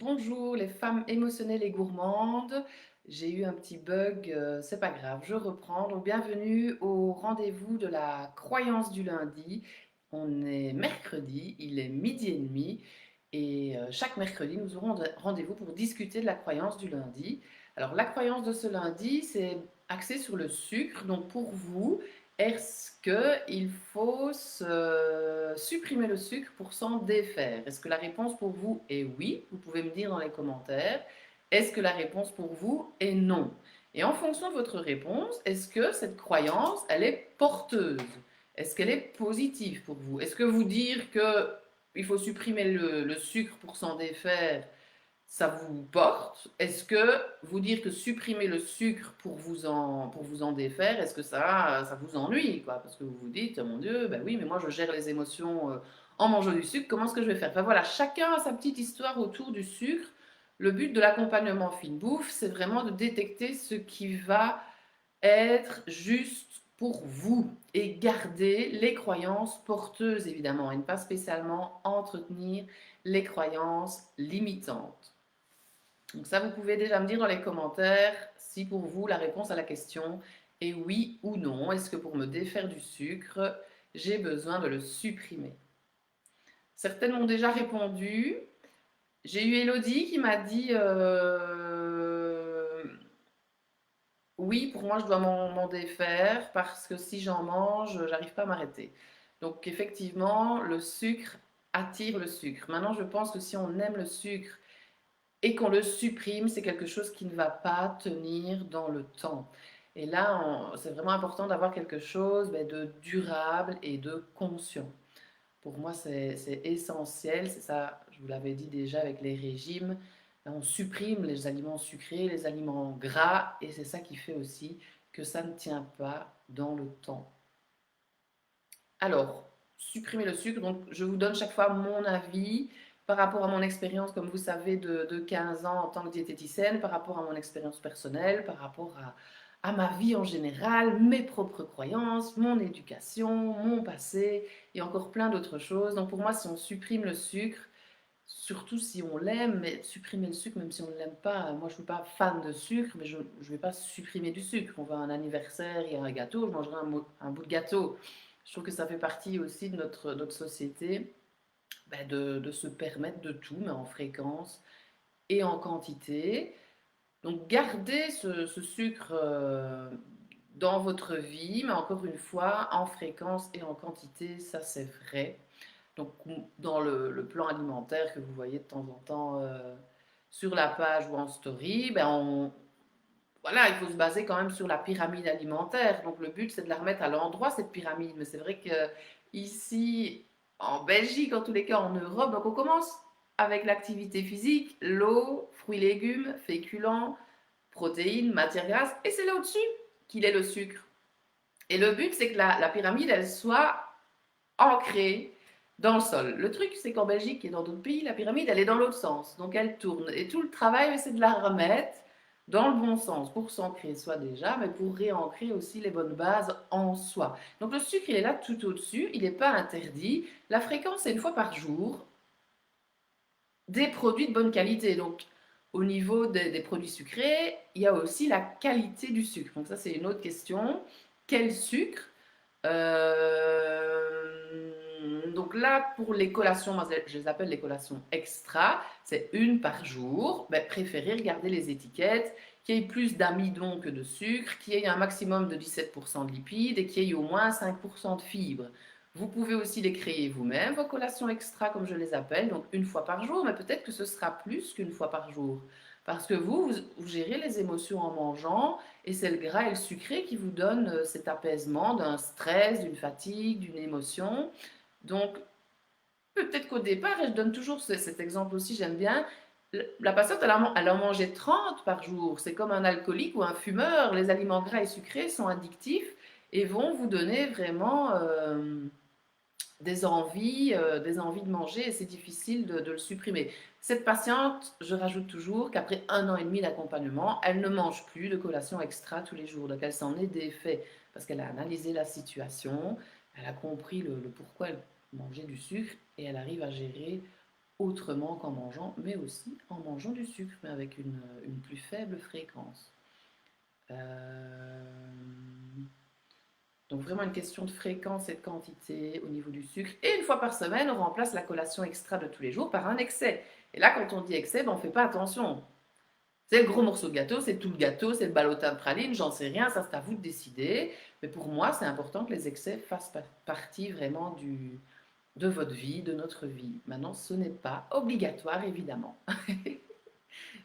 Bonjour les femmes émotionnelles et gourmandes. J'ai eu un petit bug, c'est pas grave, je reprends. Donc bienvenue au rendez-vous de la croyance du lundi. On est mercredi, il est midi et demi et chaque mercredi nous aurons rendez-vous pour discuter de la croyance du lundi. Alors la croyance de ce lundi, c'est axé sur le sucre. Donc pour vous, est-ce qu'il faut supprimer le sucre pour s'en défaire? Est-ce que la réponse pour vous est oui? Vous pouvez me dire dans les commentaires. Est-ce que la réponse pour vous est non? Et en fonction de votre réponse, est-ce que cette croyance, elle est porteuse? Est-ce qu'elle est positive pour vous? Est-ce que vous dire que il faut supprimer le sucre pour s'en défaire, ça vous porte? Est-ce que vous dire que supprimer le sucre pour vous en défaire, est-ce que ça vous ennuie, quoi? Parce que vous vous dites, mon Dieu, ben oui, mais moi je gère les émotions en mangeant du sucre, comment est-ce que je vais faire? Enfin voilà, chacun a sa petite histoire autour du sucre. Le but de l'accompagnement fine bouffe, c'est vraiment de détecter ce qui va être juste pour vous et garder les croyances porteuses, évidemment, et ne pas spécialement entretenir les croyances limitantes. Donc ça, vous pouvez déjà me dire dans les commentaires si pour vous la réponse à la question est oui ou non. Est-ce que pour me défaire du sucre, j'ai besoin de le supprimer? Certaines m'ont déjà répondu. J'ai eu Elodie qui m'a dit oui, pour moi je dois m'en défaire parce que si j'en mange, j'arrive pas à m'arrêter. Donc effectivement, le sucre attire le sucre. Maintenant, je pense que si on aime le sucre et qu'on le supprime, c'est quelque chose qui ne va pas tenir dans le temps. Et là, c'est vraiment important d'avoir quelque chose de durable et de conscient. Pour moi, c'est essentiel. C'est ça, je vous l'avais dit déjà avec les régimes. On supprime les aliments sucrés, les aliments gras, et c'est ça qui fait aussi que ça ne tient pas dans le temps. Alors, supprimer le sucre, donc je vous donne chaque fois mon avis par rapport à mon expérience, comme vous savez, de 15 ans en tant que diététicienne, par rapport à mon expérience personnelle, par rapport à ma vie en général, mes propres croyances, mon éducation, mon passé et encore plein d'autres choses. Donc pour moi, si on supprime le sucre, surtout si on l'aime, mais supprimer le sucre, même si on ne l'aime pas, moi je ne suis pas fan de sucre, mais je ne vais pas supprimer du sucre. On va à un anniversaire, il y a un gâteau, je mangerai un bout de gâteau. Je trouve que ça fait partie aussi de notre société de se permettre de tout, mais en fréquence et en quantité. Donc gardez ce sucre dans votre vie, mais encore une fois, en fréquence et en quantité, ça c'est vrai. Donc dans le plan alimentaire que vous voyez de temps en temps sur la page ou en story, voilà, il faut se baser quand même sur la pyramide alimentaire. Donc le but, c'est de la remettre à l'endroit, cette pyramide. Mais c'est vrai que ici, en Belgique, en tous les cas en Europe, donc on commence avec l'activité physique, l'eau, fruits, légumes, féculents, protéines, matières grasses, et c'est là au-dessus qu'il est le sucre. Et le but, c'est que la pyramide, elle soit ancrée dans le sol. Le truc, c'est qu'en Belgique et dans d'autres pays, la pyramide, elle est dans l'autre sens. Donc elle tourne. Et tout le travail, c'est de la remettre dans le bon sens pour s'ancrer soit déjà, mais pour réancrer aussi les bonnes bases en soi. Donc le sucre, il est là tout au-dessus, il n'est pas interdit. La fréquence, c'est une fois par jour des produits de bonne qualité. Donc au niveau des produits sucrés, il y a aussi la qualité du sucre. Donc ça, c'est une autre question. Quel sucre? Donc là, pour les collations, moi, je les appelle les collations extra, c'est une par jour. Ben, préférez regarder les étiquettes, qu'il y ait plus d'amidon que de sucre, qu'il y ait un maximum de 17% de lipides et qu'il y ait au moins 5% de fibres. Vous pouvez aussi les créer vous-même, vos collations extra, comme je les appelle, donc une fois par jour, mais peut-être que ce sera plus qu'une fois par jour. Parce que vous gérez les émotions en mangeant, et c'est le gras et le sucré qui vous donnent cet apaisement d'un stress, d'une fatigue, d'une émotion. Donc, peut-être qu'au départ, et je donne toujours cet exemple aussi, j'aime bien, la patiente, elle en mangeait 30 par jour. C'est comme un alcoolique ou un fumeur. Les aliments gras et sucrés sont addictifs et vont vous donner vraiment des envies de manger et c'est difficile de le supprimer. Cette patiente, je rajoute toujours qu'après 1 an et demi d'accompagnement, elle ne mange plus de collation extra tous les jours. Donc elle s'en est défait parce qu'elle a analysé la situation, elle a compris le pourquoi elle mangeait du sucre et elle arrive à gérer autrement qu'en mangeant, mais aussi en mangeant du sucre, mais avec une plus faible fréquence. Euh, Donc vraiment une question de fréquence et de quantité au niveau du sucre. Et une fois par semaine, on remplace la collation extra de tous les jours par un excès. Et là, quand on dit excès, ben, on ne fait pas attention. C'est le gros morceau de gâteau, c'est tout le gâteau, c'est le ballotin de praline, j'en sais rien, ça c'est à vous de décider. Mais pour moi, c'est important que les excès fassent partie vraiment de votre vie, de notre vie. Maintenant, ce n'est pas obligatoire, évidemment.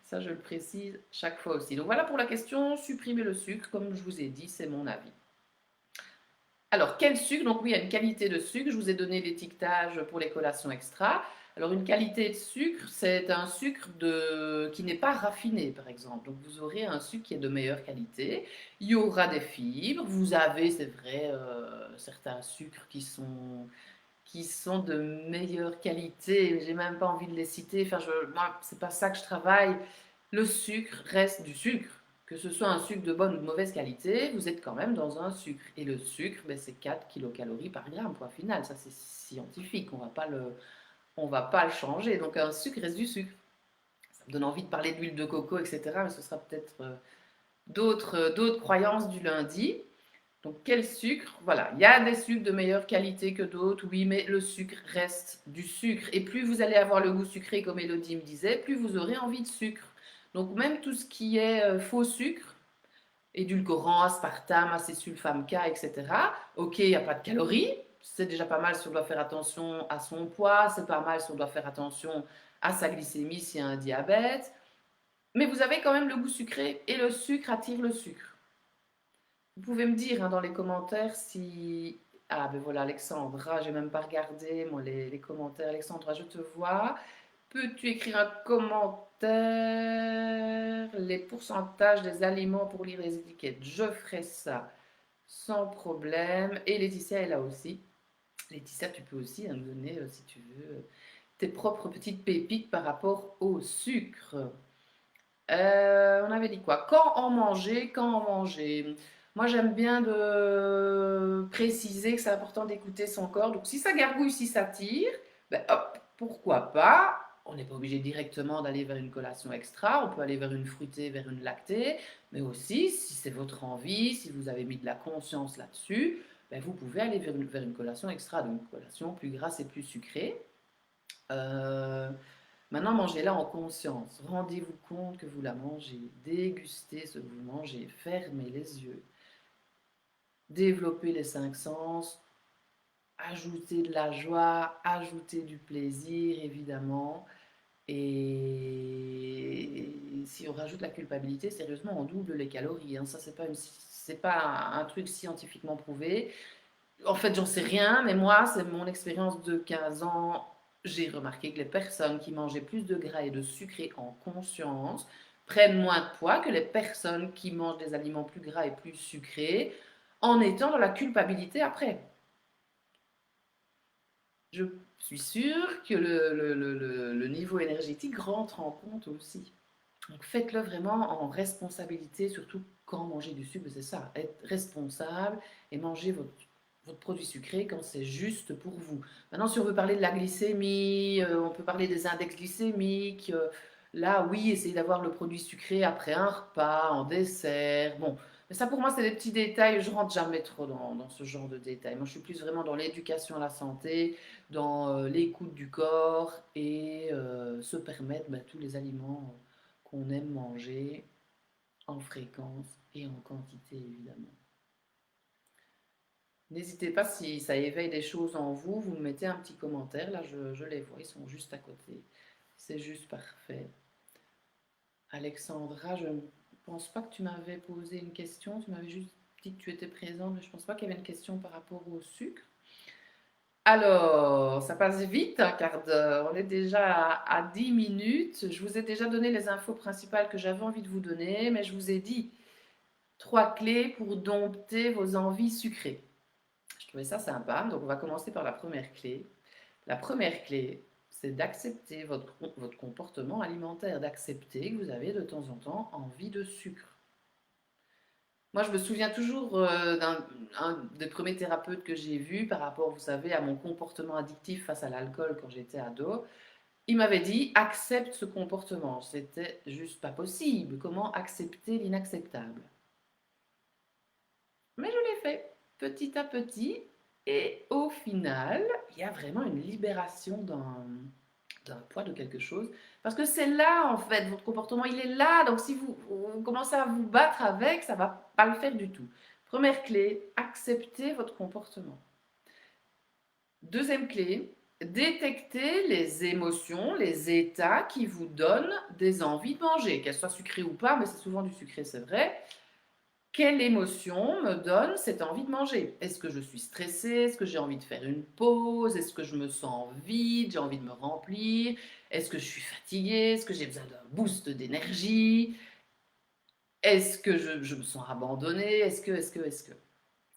Ça, je le précise chaque fois aussi. Donc voilà pour la question, supprimer le sucre, comme je vous ai dit, c'est mon avis. Alors, quel sucre? Donc oui, il y a une qualité de sucre. Je vous ai donné l'étiquetage pour les collations extra. Alors, une qualité de sucre, c'est un sucre qui n'est pas raffiné, par exemple. Donc, vous aurez un sucre qui est de meilleure qualité. Il y aura des fibres. Vous avez, c'est vrai, certains sucres qui sont de meilleure qualité. J'ai même pas envie de les citer. Enfin, moi, c'est pas ça que je travaille. Le sucre reste du sucre. Que ce soit un sucre de bonne ou de mauvaise qualité, vous êtes quand même dans un sucre. Et le sucre, ben, c'est 4 kilocalories par gramme, point final. Ça, c'est scientifique. On va pas le changer. Donc, un sucre reste du sucre. Ça me donne envie de parler d'huile de coco, etc. Mais ce sera peut-être d'autres croyances du lundi. Donc, quel sucre? Voilà, il y a des sucres de meilleure qualité que d'autres, oui, mais le sucre reste du sucre. Et plus vous allez avoir le goût sucré, comme Elodie me disait, plus vous aurez envie de sucre. Donc, même tout ce qui est faux sucre, édulcorant, aspartame, acésulfame K, etc., ok, il n'y a pas de calories. C'est déjà pas mal si on doit faire attention à son poids, c'est pas mal si on doit faire attention à sa glycémie s'il y a un diabète. Mais vous avez quand même le goût sucré et le sucre attire le sucre. Vous pouvez me dire dans les commentaires si... Ah ben voilà Alexandra, j'ai même pas regardé moi les commentaires. Alexandra, je te vois. Peux-tu écrire un commentaire? Les pourcentages des aliments pour lire les étiquettes. Je ferai ça sans problème. Et Laetitia est là aussi. Laetitia, tu peux aussi nous donner, si tu veux, tes propres petites pépites par rapport au sucre. On avait dit quoi? Quand en manger? Quand en manger? Moi, j'aime bien de préciser que c'est important d'écouter son corps. Donc, si ça gargouille, si ça tire, ben hop, pourquoi pas? On n'est pas obligé directement d'aller vers une collation extra. On peut aller vers une fruitée, vers une lactée. Mais aussi, si c'est votre envie, si vous avez mis de la conscience là-dessus, ben vous pouvez aller vers une collation extra, donc une collation plus grasse et plus sucrée. Euh, Maintenant, mangez-la en conscience. Rendez-vous compte que vous la mangez. Dégustez ce que vous mangez. Fermez les yeux. Développez les cinq sens. Ajoutez de la joie. Ajoutez du plaisir, évidemment. Et si on rajoute la culpabilité, sérieusement, on double les calories. Hein. Ça, c'est pas un truc scientifiquement prouvé. En fait, j'en sais rien, mais moi, c'est mon expérience de 15 ans. J'ai remarqué que les personnes qui mangeaient plus de gras et de sucré en conscience prennent moins de poids que les personnes qui mangent des aliments plus gras et plus sucrés en étant dans la culpabilité après. Je suis sûre que le niveau énergétique rentre en compte aussi. Donc faites-le vraiment en responsabilité, surtout quand manger du sucre, c'est ça, être responsable et manger votre produit sucré quand c'est juste pour vous. Maintenant, si on veut parler de la glycémie, on peut parler des index glycémiques. Là, oui, essayez d'avoir le produit sucré après un repas, en dessert. Bon, mais ça pour moi, c'est des petits détails. Je rentre jamais trop dans ce genre de détails. Moi, je suis plus vraiment dans l'éducation à la santé, dans l'écoute du corps et se permettre tous les aliments qu'on aime manger en fréquence et en quantité, évidemment. N'hésitez pas si ça éveille des choses en vous, vous me mettez un petit commentaire. Là, je les vois, ils sont juste à côté. C'est juste parfait. Alexandra, je ne pense pas que tu m'avais posé une question. Tu m'avais juste dit que tu étais présente, mais je ne pense pas qu'il y avait une question par rapport au sucre. Alors, ça passe vite, un quart d'heure. On est déjà à 10 minutes. Je vous ai déjà donné les infos principales que j'avais envie de vous donner, mais je vous ai dit 3 clés pour dompter vos envies sucrées. Je trouvais ça sympa, donc on va commencer par la première clé. La première clé, c'est d'accepter votre comportement alimentaire, d'accepter que vous avez de temps en temps envie de sucre. Moi, je me souviens toujours d'un des premiers thérapeutes que j'ai vu par rapport, vous savez, à mon comportement addictif face à l'alcool quand j'étais ado. il m'avait dit accepte ce comportement. C'était juste pas possible. Comment accepter l'inacceptable? Mais je l'ai fait petit à petit et au final, il y a vraiment une libération d'un poids, de quelque chose. Parce que c'est là, en fait, votre comportement, il est là. Donc si vous commencez à vous battre avec, ça ne va pas le faire du tout. Première clé, acceptez votre comportement. Deuxième clé, détectez les émotions, les états qui vous donnent des envies de manger, qu'elles soient sucrées ou pas, mais c'est souvent du sucré, c'est vrai. Quelle émotion me donne cette envie de manger? Est-ce que je suis stressée? Est-ce que j'ai envie de faire une pause? Est-ce que je me sens vide? J'ai envie de me remplir? Est-ce que je suis fatiguée? Est-ce que j'ai besoin d'un boost d'énergie? Est-ce que je me sens abandonnée? Est-ce que?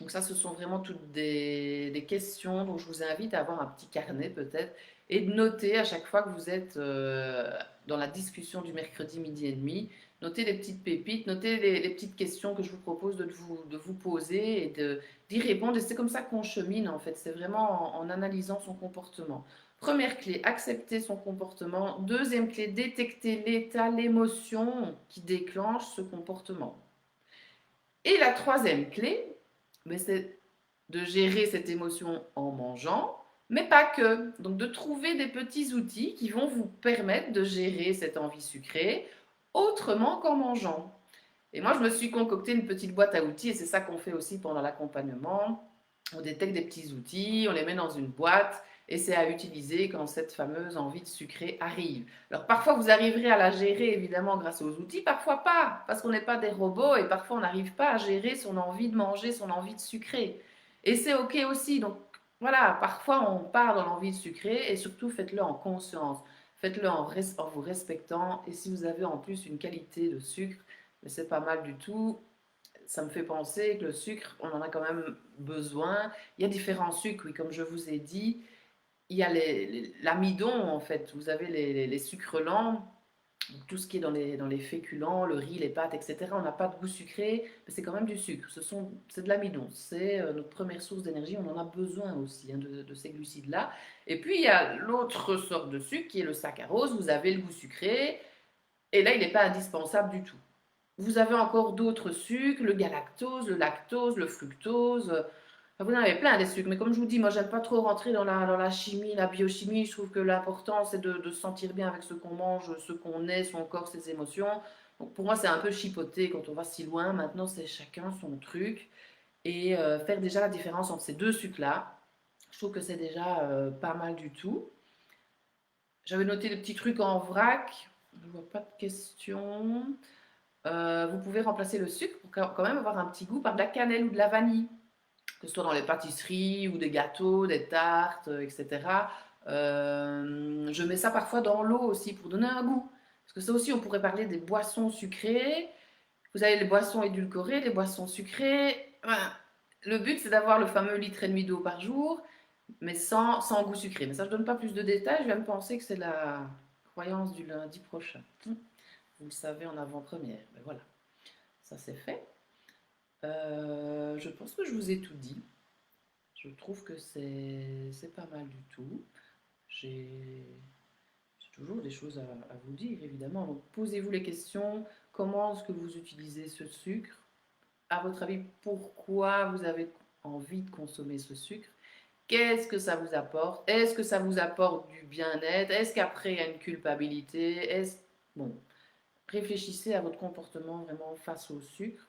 Donc ça, ce sont vraiment toutes des questions dont je vous invite à avoir un petit carnet peut-être et de noter à chaque fois que vous êtes dans la discussion du mercredi midi et demi, notez les petites pépites, notez les petites questions que je vous propose de vous poser et d'y répondre. Et c'est comme ça qu'on chemine en fait, c'est vraiment en analysant son comportement. Première clé, accepter son comportement. Deuxième clé, détecter l'état, l'émotion qui déclenche ce comportement. Et la troisième clé, mais c'est de gérer cette émotion en mangeant, mais pas que. Donc de trouver des petits outils qui vont vous permettre de gérer cette envie sucrée autrement qu'en mangeant. Et moi, je me suis concocté une petite boîte à outils et c'est ça qu'on fait aussi pendant l'accompagnement. On détecte des petits outils, on les met dans une boîte et c'est à utiliser quand cette fameuse envie de sucrer arrive. Alors parfois vous arriverez à la gérer évidemment grâce aux outils, parfois pas, parce qu'on n'est pas des robots et parfois on n'arrive pas à gérer son envie de manger, son envie de sucrer. Et c'est ok aussi, donc voilà, parfois on part dans l'envie de sucrer et surtout faites-le en conscience, faites-le en vous respectant et si vous avez en plus une qualité de sucre, c'est pas mal du tout. Ça me fait penser que le sucre, on en a quand même besoin. Il y a différents sucres, oui, comme je vous ai dit. Il y a l'amidon, en fait. Vous avez les sucres lents, tout ce qui est dans les féculents, le riz, les pâtes, etc. On n'a pas de goût sucré, mais c'est quand même du sucre. C'est de l'amidon. C'est notre première source d'énergie. On en a besoin aussi hein, de ces glucides-là. Et puis, il y a l'autre sorte de sucre qui est le saccharose. Vous avez le goût sucré. Et là, il n'est pas indispensable du tout. Vous avez encore d'autres sucres, le galactose, le lactose, le fructose. Vous en avez plein des sucres. Mais comme je vous dis, moi, j'aime pas trop rentrer dans la chimie, la biochimie. Je trouve que l'important, c'est de se sentir bien avec ce qu'on mange, ce qu'on est, son corps, ses émotions. Donc pour moi, c'est un peu chipoté quand on va si loin. Maintenant, c'est chacun son truc. Et faire déjà la différence entre ces deux sucres-là, je trouve que c'est déjà pas mal du tout. J'avais noté des petits trucs en vrac. Je vois pas de questions. Vous pouvez remplacer le sucre pour quand même avoir un petit goût par de la cannelle ou de la vanille, que ce soit dans les pâtisseries ou des gâteaux, des tartes, etc. Je mets ça parfois dans l'eau aussi pour donner un goût. Parce que ça aussi, on pourrait parler des boissons sucrées. Vous avez les boissons édulcorées, les boissons sucrées. Voilà. Le but, c'est d'avoir le fameux litre et demi d'eau par jour, mais sans goût sucré. Mais ça, je ne donne pas plus de détails. Je viens de penser que c'est la croyance du lundi prochain. Vous le savez en avant-première. Ben voilà, ça c'est fait. Je pense que je vous ai tout dit. Je trouve que c'est pas mal du tout. J'ai toujours des choses à vous dire, évidemment. Donc, posez-vous les questions. Comment est-ce que vous utilisez ce sucre? À votre avis, pourquoi vous avez envie de consommer ce sucre? Qu'est-ce que ça vous apporte? Est-ce que ça vous apporte du bien-être? Est-ce qu'après, il y a une culpabilité? Bon, réfléchissez à votre comportement vraiment face au sucre.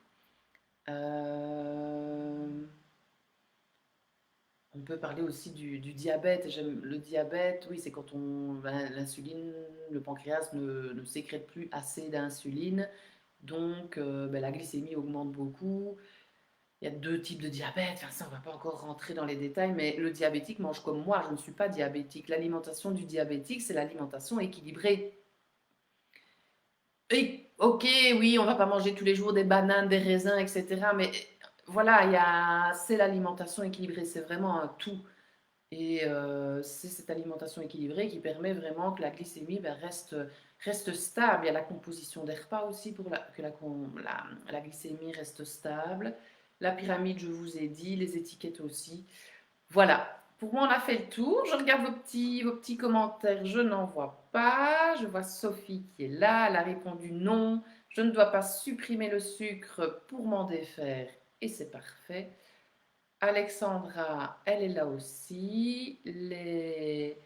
On peut parler aussi du diabète. Le diabète, oui, c'est quand l'insuline, le pancréas ne sécrète plus assez d'insuline, donc la glycémie augmente beaucoup. Il y a deux types de diabète, enfin ça on ne va pas encore rentrer dans les détails, mais le diabétique mange comme moi, je ne suis pas diabétique. L'alimentation du diabétique, c'est l'alimentation équilibrée. Et, ok, oui, on va pas manger tous les jours des bananes, des raisins, etc. Mais voilà, c'est l'alimentation équilibrée, c'est vraiment un tout. Et c'est cette alimentation équilibrée qui permet vraiment que la glycémie reste stable. Il y a la composition des repas aussi pour que la glycémie reste stable. La pyramide, je vous ai dit, les étiquettes aussi. Voilà, Pour moi, on a fait le tour. Je regarde vos petits commentaires. Je n'en vois pas. Je vois Sophie qui est là. Elle a répondu non. Je ne dois pas supprimer le sucre pour m'en défaire. Et c'est parfait. Alexandra, elle est là aussi. Les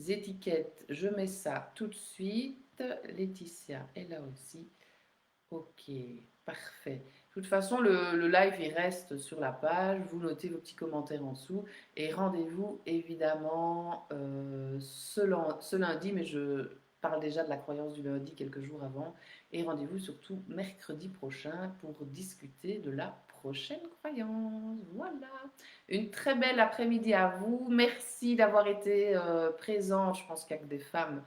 étiquettes, je mets ça tout de suite. Laetitia est là aussi. Ok, parfait. De toute façon, le live, il reste sur la page. Vous notez vos petits commentaires en dessous. Et rendez-vous, évidemment, ce lundi, mais je parle déjà de la croyance du lundi quelques jours avant. Et rendez-vous surtout mercredi prochain pour discuter de la prochaine croyance. Voilà. Une très belle après-midi à vous. Merci d'avoir été présente. Je pense qu'il n'y a que des femmes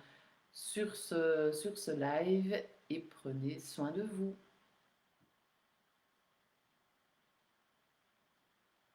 sur ce live. Et prenez soin de vous.